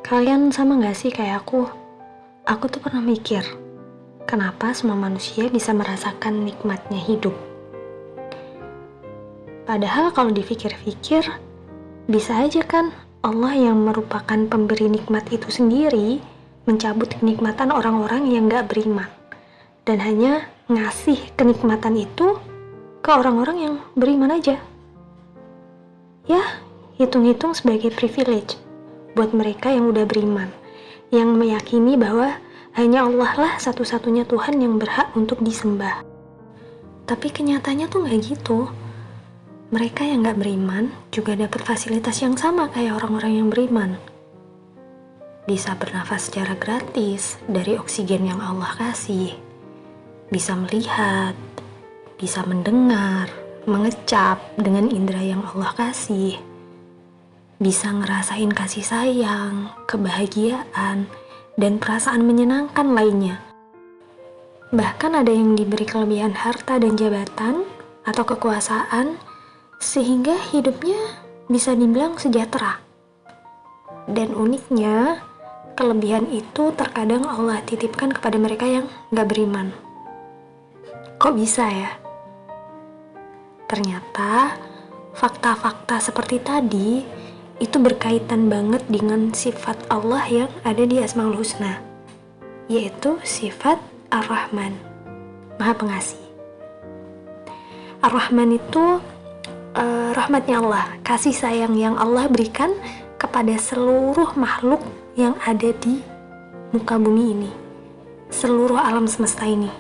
Kalian sama gak sih kayak aku? Aku tuh pernah mikir, kenapa semua manusia bisa merasakan nikmatnya hidup? Padahal kalau dipikir-pikir, bisa aja kan Allah yang merupakan pemberi nikmat itu sendiri mencabut kenikmatan orang-orang yang gak beriman. Dan hanya ngasih kenikmatan itu ke orang-orang yang beriman aja. Ya, hitung-hitung sebagai privilege buat mereka yang udah beriman, yang meyakini bahwa hanya Allah lah satu-satunya Tuhan yang berhak untuk disembah. Tapi kenyataannya tuh gak gitu. Mereka yang gak beriman juga dapat fasilitas yang sama kayak orang-orang yang beriman. Bisa bernafas secara gratis dari oksigen yang Allah kasih. Bisa melihat, bisa mendengar, mengecap dengan indera yang Allah kasih. Bisa ngerasain kasih sayang, kebahagiaan, dan perasaan menyenangkan lainnya. Bahkan ada yang diberi kelebihan harta dan jabatan atau kekuasaan sehingga hidupnya bisa dibilang sejahtera. Dan uniknya, kelebihan itu terkadang Allah titipkan kepada mereka yang gak beriman. Kok bisa ya? Ternyata fakta-fakta seperti tadi itu berkaitan banget dengan sifat Allah yang ada di Asmaul Husna, yaitu sifat Ar-Rahman, Maha Pengasih. Ar-Rahman itu rahmatnya Allah, kasih sayang yang Allah berikan kepada seluruh makhluk yang ada di muka bumi ini, seluruh alam semesta ini,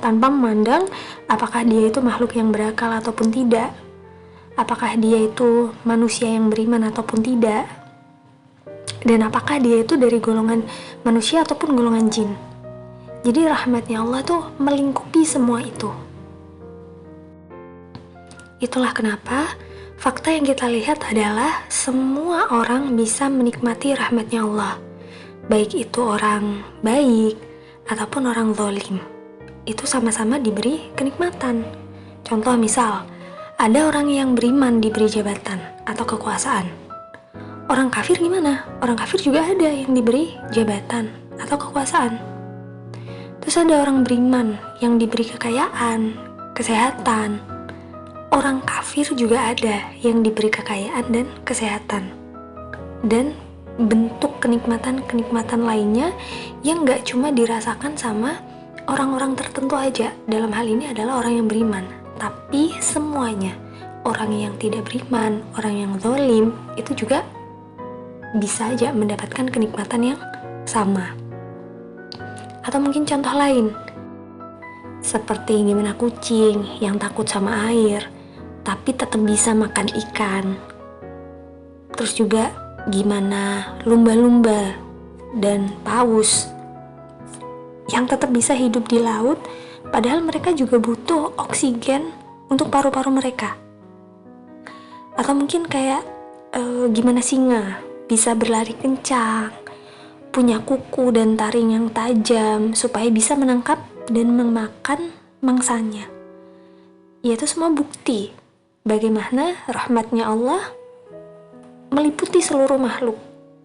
tanpa memandang apakah dia itu makhluk yang berakal ataupun tidak, apakah dia itu manusia yang beriman ataupun tidak, dan apakah dia itu dari golongan manusia ataupun golongan jin. Jadi rahmatnya Allah tuh melingkupi semua itu. Itulah kenapa fakta yang kita lihat adalah semua orang bisa menikmati rahmatnya Allah, baik itu orang baik ataupun orang zalim. Itu sama-sama diberi kenikmatan. Contoh misal, ada orang yang beriman diberi jabatan atau kekuasaan. Orang kafir gimana? Orang kafir juga ada yang diberi jabatan atau kekuasaan. Terus ada orang beriman yang diberi kekayaan, kesehatan. Orang kafir juga ada yang diberi kekayaan dan kesehatan. Dan bentuk kenikmatan-kenikmatan lainnya yang gak cuma dirasakan sama orang-orang tertentu aja. Dalam hal ini adalah orang yang beriman. Tapi semuanya, orang yang tidak beriman, orang yang zalim, itu juga bisa aja mendapatkan kenikmatan yang sama. Atau mungkin contoh lain, seperti gimana kucing yang takut sama air, tapi tetap bisa makan ikan. Terus juga gimana lumba-lumba dan paus yang tetap bisa hidup di laut, padahal mereka juga butuh oksigen untuk paru-paru mereka. Atau mungkin kayak gimana singa bisa berlari kencang, punya kuku dan taring yang tajam supaya bisa menangkap dan memakan mangsanya. Yaitu semua bukti bagaimana rahmatnya Allah meliputi seluruh makhluk.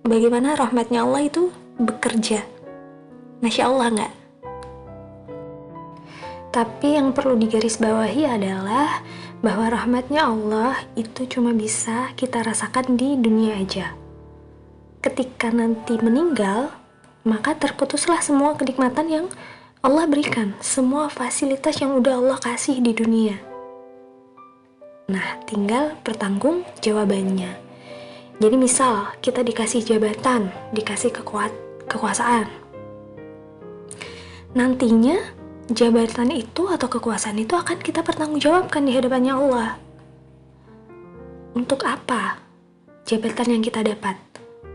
Bagaimana rahmatnya Allah itu bekerja. Masya Allah nggak? Tapi yang perlu digarisbawahi adalah bahwa rahmatnya Allah itu cuma bisa kita rasakan di dunia aja. Ketika nanti meninggal, maka terputuslah semua kenikmatan yang Allah berikan, semua fasilitas yang udah Allah kasih di dunia. Nah, tinggal pertanggung jawabannya. Jadi misal kita dikasih jabatan, dikasih kekuasaan. Nantinya jabatan itu atau kekuasaan itu akan kita pertanggungjawabkan di hadapannya Allah. Untuk apa jabatan yang kita dapat?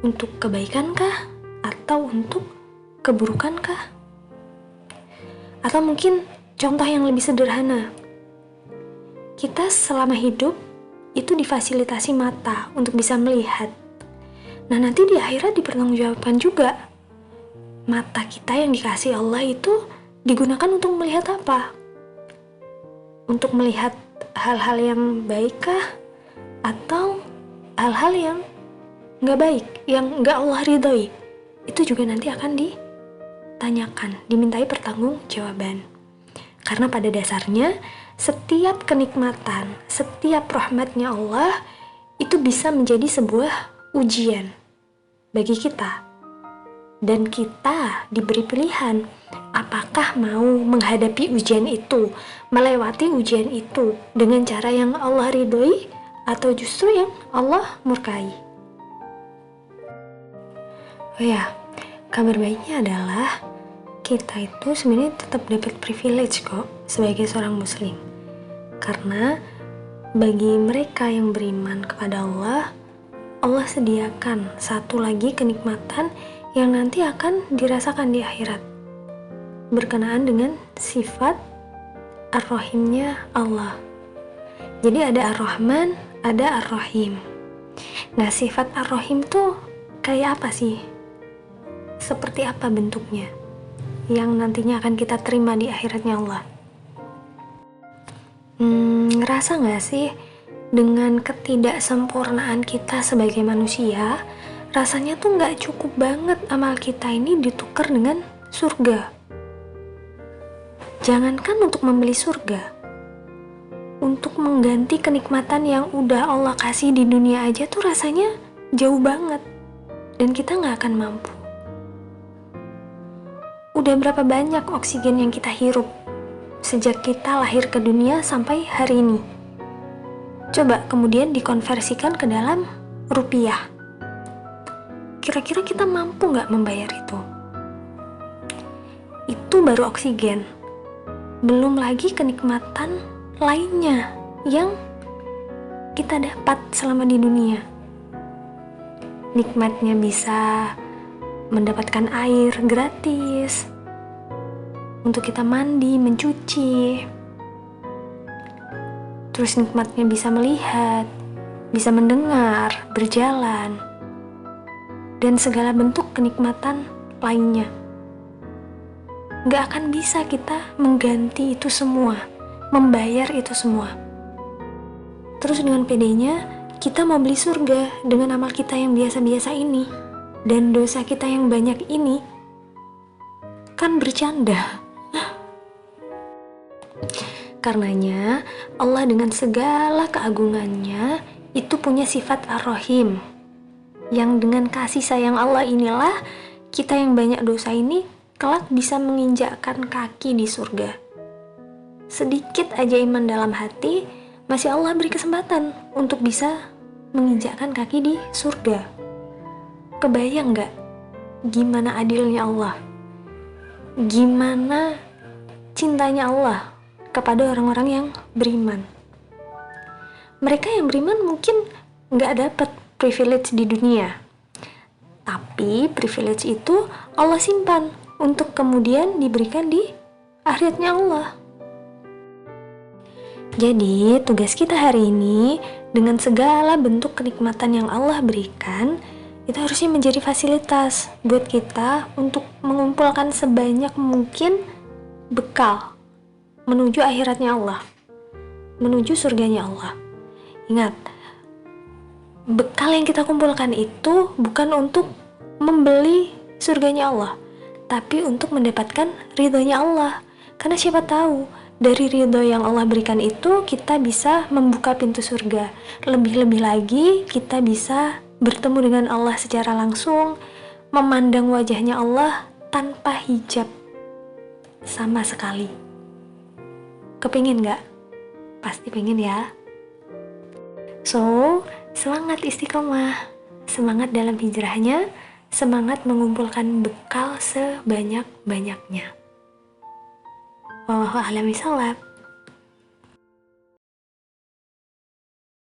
Untuk kebaikan-kah? Atau untuk keburukan-kah? Atau mungkin contoh yang lebih sederhana, kita selama hidup itu difasilitasi mata untuk bisa melihat. Nah, nanti di akhirat dipertanggungjawabkan juga. Mata kita yang dikasih Allah itu digunakan untuk melihat apa? Untuk melihat hal-hal yang baikkah? Atau hal-hal yang nggak baik, yang nggak Allah ridhoi, itu juga nanti akan ditanyakan, dimintai pertanggungjawaban. Karena pada dasarnya setiap kenikmatan, setiap rahmatnya Allah itu bisa menjadi sebuah ujian bagi kita. Dan kita diberi pilihan, apakah mau menghadapi ujian itu, melewati ujian itu dengan cara yang Allah ridhoi atau justru yang Allah murkai. Oh ya, kabar baiknya adalah kita itu sebenarnya tetap dapat privilege kok sebagai seorang muslim. Karena bagi mereka yang beriman kepada Allah, Allah sediakan satu lagi kenikmatan yang nanti akan dirasakan di akhirat, berkenaan dengan sifat Ar-Rahimnya Allah. Jadi ada Ar-Rahman, ada Ar-Rahim. Nah, sifat Ar-Rahim tuh kayak apa sih? Seperti apa bentuknya yang nantinya akan kita terima di akhiratnya Allah? Ngerasa gak sih dengan ketidaksempurnaan kita sebagai manusia, rasanya tuh gak cukup banget amal kita ini ditukar dengan surga. Jangankan untuk membeli surga, untuk mengganti kenikmatan yang udah Allah kasih di dunia aja tuh rasanya jauh banget, dan kita gak akan mampu. Udah berapa banyak oksigen yang kita hirup sejak kita lahir ke dunia sampai hari ini? Coba kemudian dikonversikan ke dalam rupiah. Kira-kira kita mampu nggak membayar itu? Itu baru oksigen. Belum lagi kenikmatan lainnya yang kita dapat selama di dunia. Nikmatnya bisa mendapatkan air gratis untuk kita mandi, mencuci. Terus nikmatnya bisa melihat, bisa mendengar, berjalan, dan segala bentuk kenikmatan lainnya. Gak akan bisa kita mengganti itu semua, membayar itu semua. Terus dengan pedenya kita mau beli surga dengan amal kita yang biasa-biasa ini dan dosa kita yang banyak ini, kan bercanda. Karenanya Allah dengan segala keagungannya itu punya sifat Ar-Rahim, yang dengan kasih sayang Allah inilah kita yang banyak dosa ini kelak bisa menginjakkan kaki di surga. Sedikit aja iman dalam hati, masih Allah beri kesempatan untuk bisa menginjakkan kaki di surga. Kebayang gak gimana adilnya Allah, gimana cintanya Allah kepada orang-orang yang beriman. Mereka yang beriman mungkin gak dapat privilege di dunia, tapi privilege itu Allah simpan untuk kemudian diberikan di akhiratnya Allah. Jadi tugas kita hari ini dengan segala bentuk kenikmatan yang Allah berikan, itu harusnya menjadi fasilitas buat kita untuk mengumpulkan sebanyak mungkin bekal menuju akhiratnya Allah, menuju surganya Allah. Ingat, bekal yang kita kumpulkan itu bukan untuk membeli surganya Allah, tapi untuk mendapatkan ridhonya Allah. Karena siapa tahu dari ridho yang Allah berikan itu kita bisa membuka pintu surga. Lebih-lebih lagi kita bisa bertemu dengan Allah secara langsung, memandang wajahnya Allah tanpa hijab sama sekali. Kepingin gak? Pasti pengen ya. So, semangat istiqomah, semangat dalam hijrahnya, semangat mengumpulkan bekal sebanyak-banyaknya. Wallahu a'lam bishawab.